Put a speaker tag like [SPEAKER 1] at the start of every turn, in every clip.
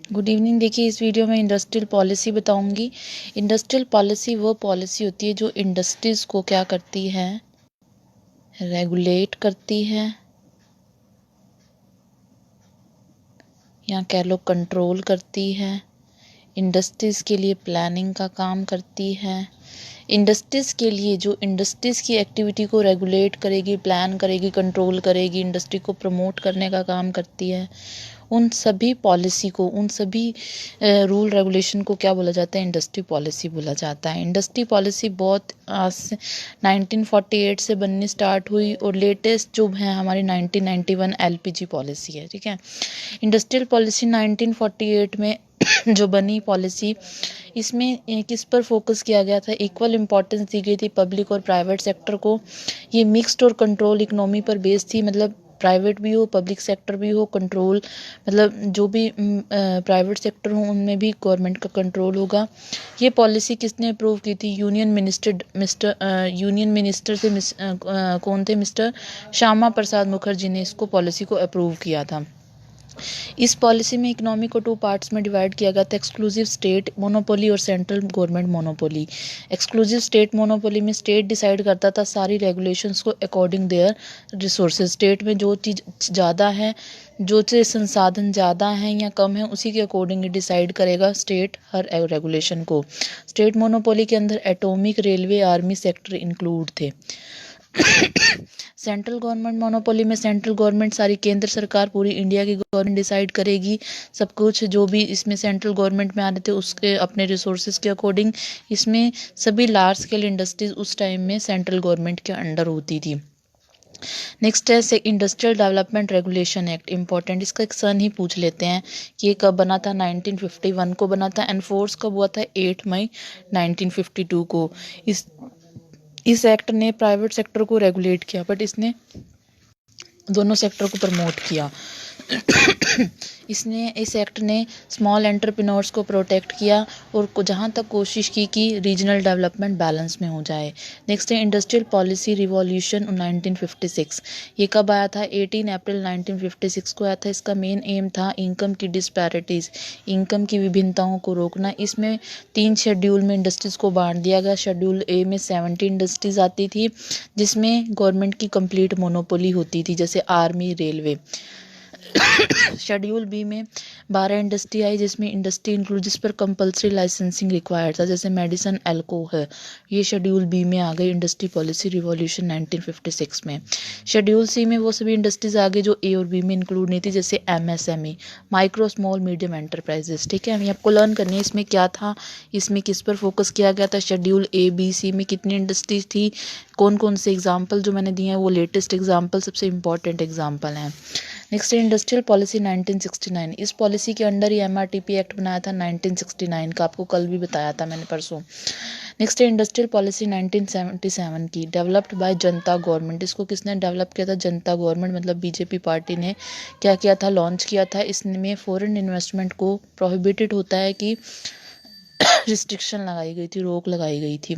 [SPEAKER 1] Good evening. देखिए, इस video में इंडस्ट्रियल पॉलिसी बताऊंगी। इंडस्ट्रियल पॉलिसी वो पॉलिसी होती है जो इंडस्ट्रीज़ को क्या करती है, रेगुलेट करती है या कह लो कंट्रोल करती है। इंडस्ट्रीज़ के लिए प्लानिंग का काम करती है। इंडस्ट्रीज़ के लिए जो इंडस्ट्रीज़ की एक्टिविटी को रेगुलेट करेगी, प्लान करेगी, कंट्रोल करेगी, इंडस्ट्री को प्रमोट करने का काम करती है, उन सभी पॉलिसी को, उन सभी रूल रेगुलेशन को क्या बोला जाता है, इंडस्ट्री पॉलिसी बोला जाता है। इंडस्ट्री पॉलिसी बहुत 1948 से बननी स्टार्ट हुई और लेटेस्ट जो है हमारी 1991 एलपीजी पॉलिसी है। ठीक है, इंडस्ट्रियल पॉलिसी 1948 में जो बनी पॉलिसी, इसमें किस पर फोकस किया गया था, इक्वल इम्पोर्टेंस दी गई थी पब्लिक और प्राइवेट सेक्टर को। ये मिक्स्ड और कंट्रोल इकोनॉमी पर बेस्ड थी, मतलब प्राइवेट भी हो, पब्लिक सेक्टर भी हो, कंट्रोल मतलब जो भी प्राइवेट सेक्टर हो उनमें भी गवर्नमेंट का कंट्रोल होगा। ये पॉलिसी किसने अप्रूव की थी, यूनियन मिनिस्टर थे कौन थे, मिस्टर श्यामा प्रसाद मुखर्जी ने इसको पॉलिसी को अप्रूव किया था। इस पॉलिसी में इकोनॉमी को 2 पार्ट्स में डिवाइड किया गया था, एक्सक्लूसिव स्टेट मोनोपोली और central government monopoly. Exclusive state monopoly में स्टेट डिसाइड करता था सारी रेगुलेशंस को अकॉर्डिंग देयर रिसोर्सेज। स्टेट में जो चीज़ ज़्यादा है, जो चीज़ संसाधन ज़्यादा हैं या कम है, उसी के अकॉर्डिंग डिसाइड करेगा स्टेट हर रेगुलेशन को। स्टेट मोनोपोली के अंदर atomic, railway, army sector include थे। सेंट्रल गवर्नमेंट मोनोपोली में सेंट्रल गवर्नमेंट, सारी केंद्र सरकार, पूरी इंडिया की गवर्नमेंट डिसाइड करेगी सब कुछ, जो भी इसमें सेंट्रल गवर्नमेंट में आ रहे थे उसके अपने रिसोर्सेज के अकॉर्डिंग। इसमें सभी लार्ज स्केल इंडस्ट्रीज उस टाइम में सेंट्रल गवर्नमेंट के अंडर होती थी। नेक्स्ट है industrial development regulation act, important. इसका एक सन ही पूछ लेते हैं कि ये कब बना था, 1951 को बना था। एनफोर्स कब हुआ था, 8 मई 1952 को। इस एक्ट ने प्राइवेट सेक्टर को रेगुलेट किया, बट इसने दोनों सेक्टर को प्रमोट किया। इस एक्ट ने स्मॉल एंटरप्रेन्योर्स को प्रोटेक्ट किया और जहाँ तक कोशिश की कि रीजनल डेवलपमेंट बैलेंस में हो जाए। नेक्स्ट है इंडस्ट्रियल पॉलिसी रिवॉल्यूशन 1956। ये कब आया था, 18 अप्रैल 1956 को आया था। इसका मेन एम था इनकम की डिस्पैरिटीज़, इनकम की विभिन्नताओं को रोकना। इसमें 3 शेड्यूल में इंडस्ट्रीज़ को बांट दिया गया। शेड्यूल ए में 70 इंडस्ट्रीज़ आती थी जिसमें गवर्नमेंट की कंप्लीट मोनोपोली होती थी, जैसे आर्मी, रेलवे। शेड्यूल बी में 12 इंडस्ट्री आई जिसमें इंडस्ट्री इंक्लूड जिस पर कंपलसरी लाइसेंसिंग रिक्वायर्ड था, जैसे मेडिसन, एल्को है। ये शेड्यूल बी में आ गई इंडस्ट्री पॉलिसी रिवॉल्यूशन 1956 में। शेड्यूल सी में वो सभी इंडस्ट्रीज आ गई जो ए और बी में इंक्लूड नहीं थी, जैसे MSME, micro small medium enterprises. ठीक है, हमें आपको लर्न करनी है इसमें क्या था, इसमें किस पर फोकस किया गया था। शेड्यूल ए बी सी में कितनी इंडस्ट्रीज थी, कौन कौन से एग्जाम्पल जो मैंने दिए हैं वो लेटेस्ट एग्जाम्पल, सबसे इंपॉर्टेंट एग्जाम्पल हैं। नेक्स्ट है इंडस्ट्रियल पॉलिसी 1969। इस पॉलिसी के अंडर ही एमआरटीपी एक्ट बनाया था 1969 का, आपको कल भी बताया था मैंने, परसों। नेक्स्ट है इंडस्ट्रियल पॉलिसी 1977 की, डेवलप्ड बाय जनता गवर्नमेंट। इसको किसने डेवलप किया था, जनता गवर्नमेंट, मतलब बीजेपी पार्टी ने क्या किया था, लॉन्च किया था। इसमें फॉरेन इन्वेस्टमेंट को प्रोहिबिटेड होता है कि रिस्ट्रिक्शन लगाई गई थी, रोक लगाई गई थी।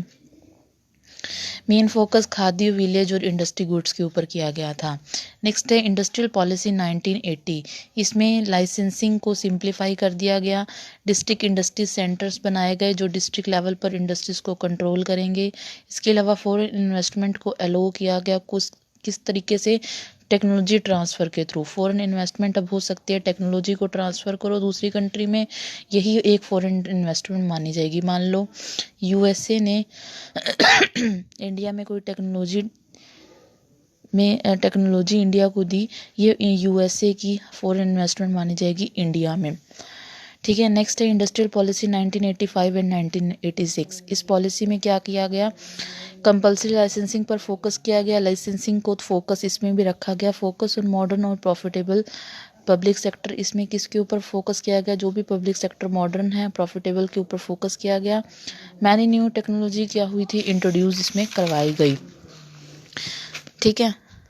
[SPEAKER 1] मेन फोकस खाद्य, विलेज और इंडस्ट्री गुड्स के ऊपर किया गया था। नेक्स्ट है इंडस्ट्रियल पॉलिसी 1980। इसमें लाइसेंसिंग को सिंप्लीफाई कर दिया गया। डिस्ट्रिक्ट इंडस्ट्री सेंटर्स बनाए गए जो डिस्ट्रिक्ट लेवल पर इंडस्ट्रीज को कंट्रोल करेंगे। इसके अलावा फॉरेन इन्वेस्टमेंट को अलाउ किया गया, कुछ किस तरीके से, टेक्नोलॉजी ट्रांसफ़र के थ्रू। फॉरेन इन्वेस्टमेंट अब हो सकती है, टेक्नोलॉजी को ट्रांसफ़र करो दूसरी कंट्री में, यही एक फॉरेन इन्वेस्टमेंट मानी जाएगी। मान लो यूएसए ने इंडिया में कोई टेक्नोलॉजी इंडिया को दी, ये यूएसए की फॉरेन इन्वेस्टमेंट मानी जाएगी इंडिया में। ठीक है, नेक्स्ट है इंडस्ट्रियल पॉलिसी 1985 एंड 1986। इस पॉलिसी में क्या किया गया, कंपलसरी लाइसेंसिंग पर फोकस किया गया। लाइसेंसिंग को फोकस इसमें भी रखा गया, फोकस ऑन मॉडर्न और प्रॉफिटेबल पब्लिक सेक्टर। इसमें किसके ऊपर फोकस किया गया, जो भी पब्लिक सेक्टर मॉडर्न है, प्रॉफिटेबल के ऊपर फोकस किया गया। मैनी न्यू टेक्नोलॉजी क्या हुई थी, इंट्रोड्यूस इसमें करवाई गई। ठीक है,